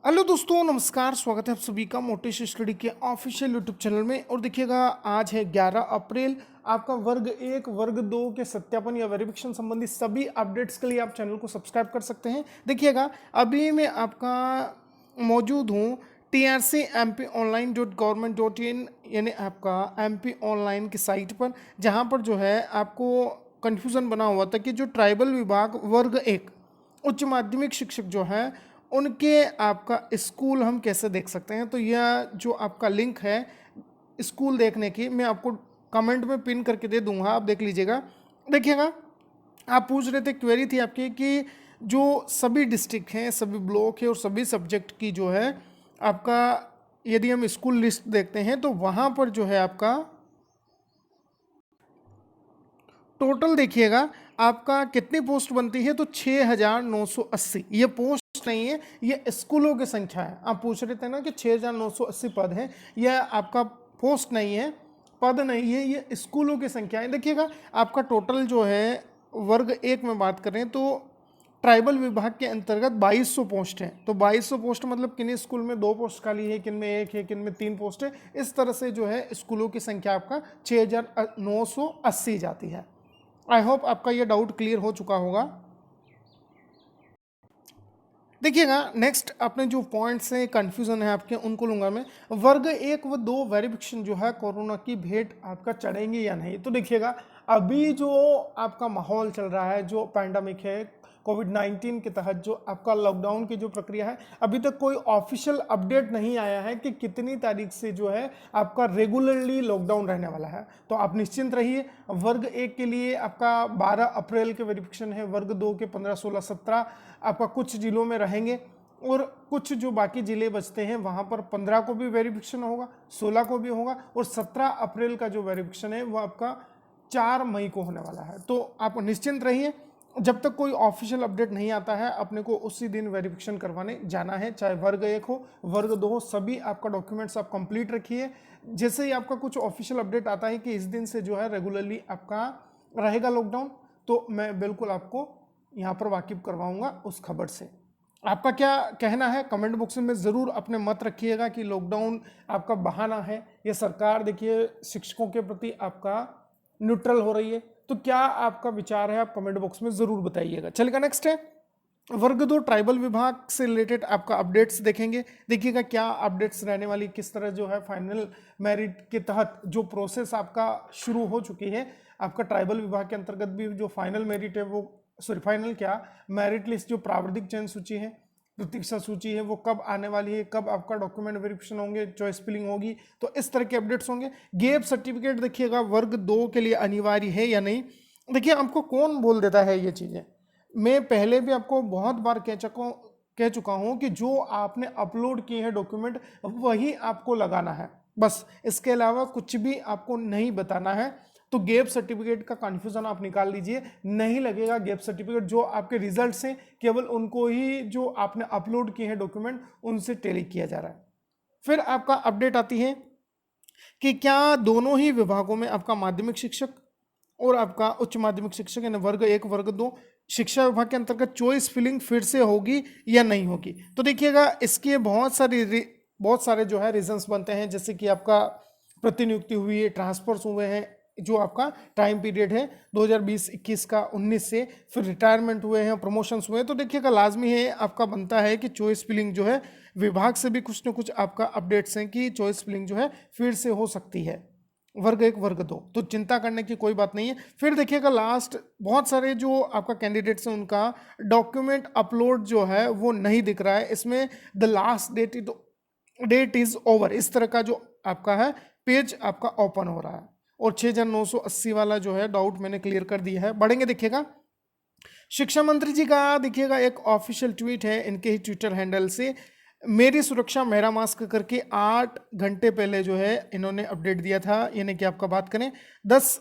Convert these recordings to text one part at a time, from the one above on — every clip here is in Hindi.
हेलो दोस्तों, नमस्कार। स्वागत है आप सभी का मोटिवेशन स्टडी के ऑफिशियल यूट्यूब चैनल में। और देखिएगा, आज है 11 अप्रैल। आपका वर्ग 1 वर्ग 2 के सत्यापन या वेरिफिकेशन संबंधी सभी अपडेट्स के लिए आप चैनल को सब्सक्राइब कर सकते हैं। देखिएगा, अभी मैं आपका मौजूद हूँ trcmponline.government.in यानी आपका MP ऑनलाइन की साइट पर, जहाँ पर जो है आपको कन्फ्यूज़न बना हुआ था कि जो ट्राइबल विभाग वर्ग 1 उच्च माध्यमिक शिक्षक जो है उनके आपका स्कूल हम कैसे देख सकते हैं। तो यह जो आपका लिंक है स्कूल देखने की, मैं आपको कमेंट में पिन करके दे दूंगा, आप देख लीजिएगा। देखिएगा, आप पूछ रहे थे, क्वेरी थी आपकी कि जो सभी डिस्ट्रिक्ट हैं, सभी ब्लॉक है और सभी सब्जेक्ट की जो है आपका, यदि हम स्कूल लिस्ट देखते हैं तो वहाँ पर जो है आपका टोटल देखिएगा आपका कितनी पोस्ट बनती है। तो 6,980 ये पोस्ट नहीं है, ये स्कूलों की संख्या है। आप पूछ रहे थे ना कि 6,980 पद हैं, यह आपका पोस्ट नहीं है, पद नहीं है, ये स्कूलों की संख्या है। देखिएगा, आपका टोटल जो है वर्ग 1 में बात करें तो ट्राइबल विभाग के अंतर्गत 2200 पोस्ट हैं। तो 2200 पोस्ट मतलब किन स्कूल में 2 पोस्ट खाली है, किन में 1 है, किन में 3 पोस्ट है। इस तरह से जो है स्कूलों की संख्या आपका 6,980 जाती है। आई होप आपका ये डाउट क्लियर हो चुका होगा। देखिएगा, नेक्स्ट अपने जो पॉइंट्स हैं, कन्फ्यूजन है आपके, उनको लूंगा मैं। वर्ग 1 व 2 वेरिफिकेशन जो है कोरोना की भेंट आपका चढ़ेंगे या नहीं। तो देखिएगा, अभी जो आपका माहौल चल रहा है, जो पैंडमिक है कोविड-19 के तहत, जो आपका लॉकडाउन की जो प्रक्रिया है, अभी तक कोई ऑफिशियल अपडेट नहीं आया है कि कितनी तारीख से जो है आपका रेगुलरली लॉकडाउन रहने वाला है। तो आप निश्चिंत रहिए। वर्ग 1 के लिए आपका 12 अप्रैल के वेरिफिकेशन है, वर्ग 2 के 15, 16, 17 आपका कुछ जिलों में रहेंगे, और कुछ जो बाकी जिले बचते हैं वहां पर 15 को भी वेरिफिकेशन होगा, 16 को भी होगा, और 17 अप्रैल का जो वेरिफिकेशन है वो आपका 4 मई को होने वाला है। तो आप निश्चिंत रहिए, जब तक कोई ऑफिशियल अपडेट नहीं आता है अपने को उसी दिन वेरिफिकेशन करवाने जाना है। चाहे वर्ग 1 हो, वर्ग 2 हो, सभी आपका डॉक्यूमेंट्स आप कंप्लीट रखिए। जैसे ही आपका कुछ ऑफिशियल अपडेट आता है कि इस दिन से जो है रेगुलरली आपका रहेगा लॉकडाउन, तो मैं बिल्कुल आपको यहाँ पर वाकिफ करवाऊंगा उस खबर से। आपका क्या कहना है कमेंट बॉक्स में ज़रूर अपने मत रखिएगा कि लॉकडाउन आपका बहाना है, ये सरकार देखिए शिक्षकों के प्रति आपका न्यूट्रल हो रही है। तो क्या आपका विचार है, आप कमेंट बॉक्स में ज़रूर बताइएगा। चलेगा, नेक्स्ट है वर्ग 2 ट्राइबल विभाग से रिलेटेड आपका अपडेट्स देखेंगे। देखिएगा क्या अपडेट्स रहने वाली, किस तरह जो है फाइनल मेरिट के तहत जो प्रोसेस आपका शुरू हो चुकी है। आपका ट्राइबल विभाग के अंतर्गत भी जो फाइनल मेरिट है वो, सॉरी फाइनल क्या, मेरिट लिस्ट, जो प्रावधिक चयन सूची है, प्रतीक्षा सूची है, वो कब आने वाली है, कब आपका डॉक्यूमेंट वेरिफिकेशन होंगे, चॉइस फिलिंग होगी, तो इस तरह के अपडेट्स होंगे। गैप सर्टिफिकेट देखिएगा वर्ग 2 के लिए अनिवार्य है या नहीं। देखिए, आपको कौन बोल देता है ये चीज़ें, मैं पहले भी आपको बहुत बार कह चुका हूं कि जो आपने अपलोड किए हैं डॉक्यूमेंट वही आपको लगाना है, बस इसके अलावा कुछ भी आपको नहीं बताना है। तो गैप सर्टिफिकेट का कन्फ्यूजन आप निकाल लीजिए, नहीं लगेगा गैप सर्टिफिकेट। जो आपके रिजल्ट्स हैं केवल उनको ही जो आपने अपलोड किए हैं डॉक्यूमेंट उनसे टैली किया जा रहा है। फिर आपका अपडेट आती है कि क्या दोनों ही विभागों में आपका माध्यमिक शिक्षक और आपका उच्च माध्यमिक शिक्षक यानी वर्ग 1 वर्ग 2 शिक्षा विभाग के अंतर्गत चॉइस फिलिंग फिर से होगी या नहीं होगी। तो देखिएगा, इसके बहुत सारे जो है रीजंस बनते हैं, जैसे कि आपका प्रतिनियुक्ति हुई है, ट्रांसफर्स हुए हैं, जो आपका टाइम पीरियड है 2020-21 का 19 से, फिर रिटायरमेंट हुए हैं, प्रमोशंस हुए हैं। तो देखिएगा, लाजमी है आपका बनता है कि चॉइस फिलिंग जो है विभाग से भी कुछ ना कुछ आपका अपडेट्स हैं कि चॉइस फिलिंग जो है फिर से हो सकती है वर्ग 1 वर्ग 2। तो चिंता करने की कोई बात नहीं है। फिर देखिएगा, लास्ट बहुत सारे जो आपका कैंडिडेट्स हैं उनका डॉक्यूमेंट अपलोड जो है वो नहीं दिख रहा है, इसमें the last date is over, इस तरह का जो आपका है पेज आपका ओपन हो रहा है। और 6,980 वाला जो है डाउट मैंने क्लियर कर दिया है। बढ़ेंगे, देखिएगा शिक्षा मंत्री जी का देखिएगा एक ऑफिशियल ट्वीट है इनके ही ट्विटर हैंडल से, मेरी सुरक्षा मेरा मास्क करके 8 घंटे पहले जो है इन्होंने अपडेट दिया था, यानी कि आपका बात करें 10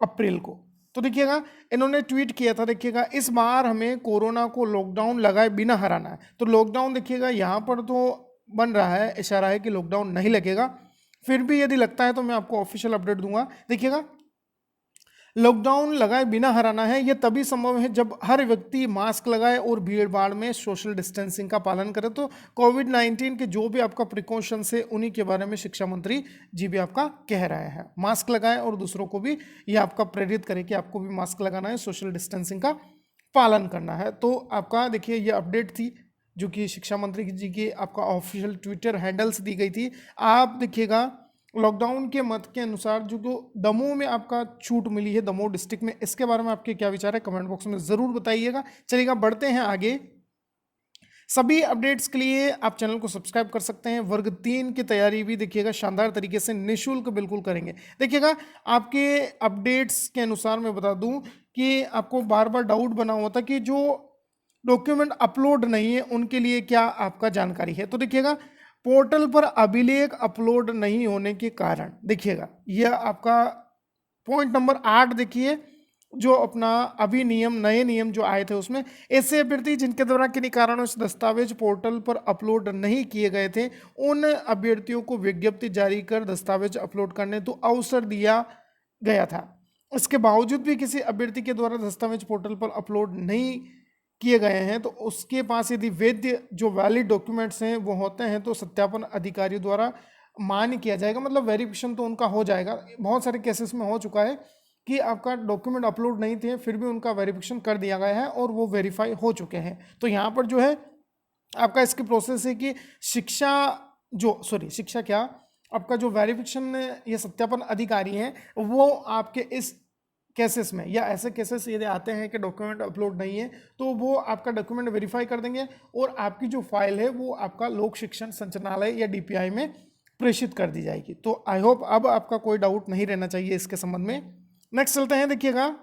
अप्रैल को। तो देखिएगा, इन्होंने ट्वीट किया था, देखिएगा इस बार हमें कोरोना को लॉकडाउन लगाए बिना हराना है। तो लॉकडाउन देखिएगा यहाँ पर तो बन रहा है, इशारा है कि लॉकडाउन नहीं लगेगा। फिर भी यदि लगता है तो मैं आपको ऑफिशियल अपडेट दूंगा। देखिएगा, लॉकडाउन लगाए बिना हराना है, यह तभी संभव है जब हर व्यक्ति मास्क लगाए और भीड़ भाड़ में सोशल डिस्टेंसिंग का पालन करे। तो कोविड-19 के जो भी आपका प्रिकॉशंस है उन्हीं के बारे में शिक्षा मंत्री जी भी आपका कह रहे हैं। मास्क लगाएं और दूसरों को भी ये आपका प्रेरित करें कि आपको भी मास्क लगाना है, सोशल डिस्टेंसिंग का पालन करना है। तो आपका देखिए ये अपडेट थी जो कि शिक्षा मंत्री जी की आपका ऑफिशियल ट्विटर हैंडल्स दी गई थी। आप देखिएगा लॉकडाउन के मत के अनुसार जो दमोह में आपका छूट मिली है, दमोह डिस्ट्रिक्ट में, इसके बारे में आपके क्या विचार है कमेंट बॉक्स में ज़रूर बताइएगा। चलिएगा बढ़ते हैं आगे। सभी अपडेट्स के लिए आप चैनल को सब्सक्राइब कर सकते हैं। वर्ग 3 की तैयारी भी देखिएगा शानदार तरीके से निःशुल्क बिल्कुल करेंगे। देखिएगा आपके अपडेट्स के अनुसार मैं बता दूं कि आपको बार बार डाउट बना हुआ था कि जो डॉक्यूमेंट अपलोड नहीं है उनके लिए क्या आपका जानकारी है। तो देखिएगा पोर्टल पर अभिलेख अपलोड नहीं होने के कारण देखिएगा यह आपका पॉइंट नंबर 8 देखिए, जो अपना अभी नियम नए नियम जो आए थे उसमें ऐसे अभ्यर्थी जिनके द्वारा किन्हीं कारणों से दस्तावेज पोर्टल पर अपलोड नहीं किए गए थे उन अभ्यर्थियों को विज्ञप्ति जारी कर दस्तावेज अपलोड करने तो अवसर दिया गया था। इसके बावजूद भी किसी अभ्यर्थी के द्वारा दस्तावेज पोर्टल पर अपलोड नहीं किए गए हैं तो उसके पास यदि वैध जो वैलिड डॉक्यूमेंट्स हैं वो होते हैं तो सत्यापन अधिकारियों द्वारा मान्य किया जाएगा, मतलब वेरिफिकेशन तो उनका हो जाएगा। बहुत सारे केसेस में हो चुका है कि आपका डॉक्यूमेंट अपलोड नहीं थे फिर भी उनका वेरिफिकेशन कर दिया गया है और वो वेरीफाई हो चुके हैं। तो यहाँ पर जो है आपका इसकी प्रोसेस है कि शिक्षा क्या आपका जो वेरिफिकेशन या सत्यापन अधिकारी हैं वो आपके इस केसेस में या ऐसे केसेस यदि आते हैं कि डॉक्यूमेंट अपलोड नहीं है तो वो आपका डॉक्यूमेंट वेरीफाई कर देंगे और आपकी जो फाइल है वो आपका लोक शिक्षण संचालनालय या डीपीआई में प्रेषित कर दी जाएगी। तो आई होप अब आपका कोई डाउट नहीं रहना चाहिए इसके संबंध में। नेक्स्ट चलते हैं। देखिएगा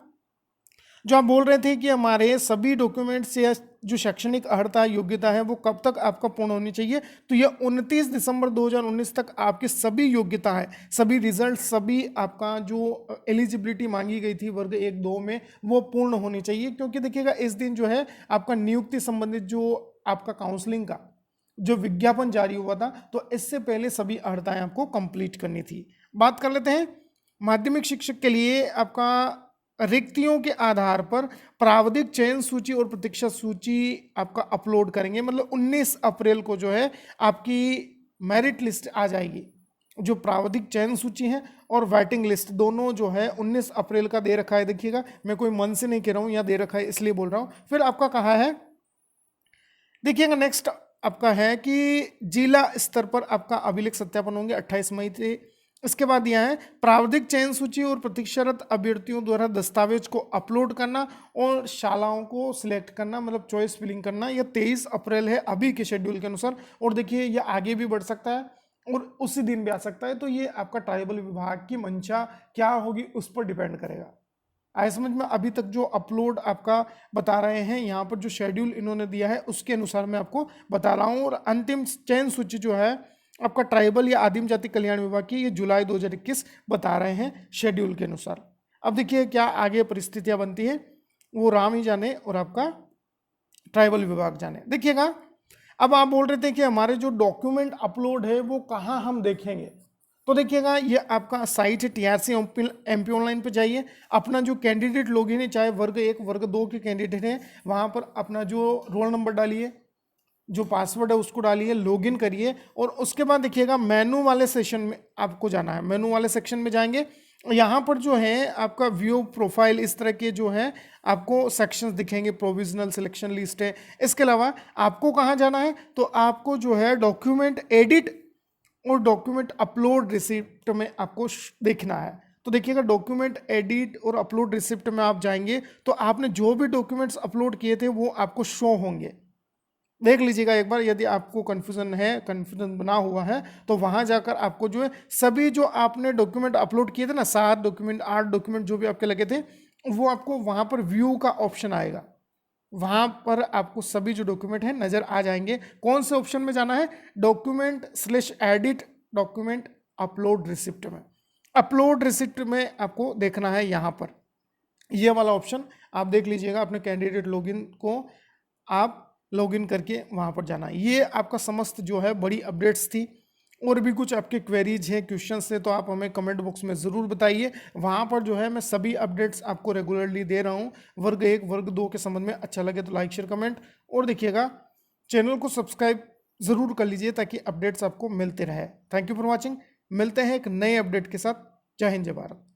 जो आप बोल रहे थे कि हमारे सभी डॉक्यूमेंट्स या जो शैक्षणिक अर्हता योग्यता है वो कब तक आपका पूर्ण होनी चाहिए, तो यह 29 दिसंबर 2019 तक आपकी सभी योग्यता है, सभी रिजल्ट, सभी आपका जो एलिजिबिलिटी मांगी गई थी वर्ग 1-2 में वो पूर्ण होनी चाहिए। क्योंकि देखिएगा इस दिन जो है आपका नियुक्ति संबंधित जो आपका काउंसलिंग का जो विज्ञापन जारी हुआ था तो इससे पहले सभी अर्हताएं आपको कंप्लीट करनी थी। बात कर लेते हैं माध्यमिक शिक्षक के लिए आपका रिक्तियों के आधार पर प्रावधिक चयन सूची और प्रतीक्षा सूची आपका अपलोड करेंगे। मतलब 19 अप्रैल को जो है आपकी मेरिट लिस्ट आ जाएगी। जो प्रावधिक चयन सूची है और वेटिंग लिस्ट दोनों जो है 19 अप्रैल का दे रखा है। देखिएगा मैं कोई मन से नहीं कह रहा हूँ, यहाँ दे रखा है इसलिए बोल रहा हूँ। फिर आपका कहा है देखिएगा नेक्स्ट आपका है कि जिला स्तर पर आपका अभिलेख सत्यापन होंगे 28 मई से। इसके बाद यह है प्रावधिक चयन सूची और प्रतीक्षारत अभ्यर्थियों द्वारा दस्तावेज को अपलोड करना और शालाओं को सिलेक्ट करना, मतलब चॉइस फिलिंग करना। यह 23 अप्रैल है अभी के शेड्यूल के अनुसार और देखिए यह आगे भी बढ़ सकता है और उसी दिन भी आ सकता है। तो ये आपका ट्राइबल विभाग की मंशा क्या होगी उस पर डिपेंड करेगा। आए समझ में? अभी तक जो अपलोड आपका बता रहे हैं यहाँ पर जो शेड्यूल इन्होंने दिया है उसके अनुसार मैं आपको बता रहा हूँ। और अंतिम चयन सूची जो है आपका ट्राइबल या आदिम जाति कल्याण विभाग की ये जुलाई 2021 बता रहे हैं शेड्यूल के अनुसार। अब देखिए क्या आगे परिस्थितियां बनती है वो राम ही जाने और आपका ट्राइबल विभाग जाने। देखिएगा अब आप बोल रहे थे कि हमारे जो डॉक्यूमेंट अपलोड है वो कहाँ हम देखेंगे, तो देखिएगा ये आपका साइट है टीआरसी एमपी ऑनलाइन पे जाइए। अपना जो कैंडिडेट लॉगिन है चाहे वर्ग 1 वर्ग 2 के कैंडिडेट हैं वहाँ पर अपना जो रोल नंबर डालिए, जो पासवर्ड है उसको डालिए, लॉगिन करिए और उसके बाद देखिएगा मेनू वाले सेशन में आपको जाना है। मेनू वाले सेक्शन में जाएंगे, यहाँ पर जो है आपका व्यू प्रोफाइल इस तरह के जो है आपको सेक्शंस दिखेंगे, प्रोविजनल सिलेक्शन लिस्ट है। इसके अलावा आपको कहाँ जाना है, तो आपको जो है डॉक्यूमेंट एडिट और डॉक्यूमेंट अपलोड रिसिप्ट में आपको देखना है। तो देखिएगा डॉक्यूमेंट एडिट और अपलोड रिसिप्ट में आप जाएंगे तो आपने जो भी डॉक्यूमेंट्स अपलोड किए थे वो आपको शो होंगे। देख लीजिएगा एक बार, यदि आपको कन्फ्यूजन बना हुआ है तो वहां जाकर आपको जो है सभी जो आपने डॉक्यूमेंट अपलोड किए थे ना, 7 डॉक्यूमेंट 8 डॉक्यूमेंट जो भी आपके लगे थे वो आपको वहां पर व्यू का ऑप्शन आएगा। वहां पर आपको सभी जो डॉक्यूमेंट है नजर आ जाएंगे। कौन से ऑप्शन में जाना है, डॉक्यूमेंट/एडिट डॉक्यूमेंट अपलोड रिसिप्ट में। अपलोड रिसिप्ट में आपको देखना है यहाँ पर ये वाला ऑप्शन आप देख लीजिएगा। अपने कैंडिडेट लॉगिन को आप लॉगिन करके वहाँ पर जाना। ये आपका समस्त जो है बड़ी अपडेट्स थी और भी कुछ आपके क्वेरीज हैं, क्वेश्चंस हैं, तो आप हमें कमेंट बॉक्स में ज़रूर बताइए। वहाँ पर जो है मैं सभी अपडेट्स आपको रेगुलरली दे रहा हूँ। वर्ग 1 वर्ग 2 के संबंध में अच्छा लगे तो लाइक शेयर कमेंट, और देखिएगा चैनल को सब्सक्राइब ज़रूर कर लीजिए ताकि अपडेट्स आपको मिलते रहे। Thank you for watching. मिलते हैं एक नए अपडेट के साथ। जय हिंद, जय भारत।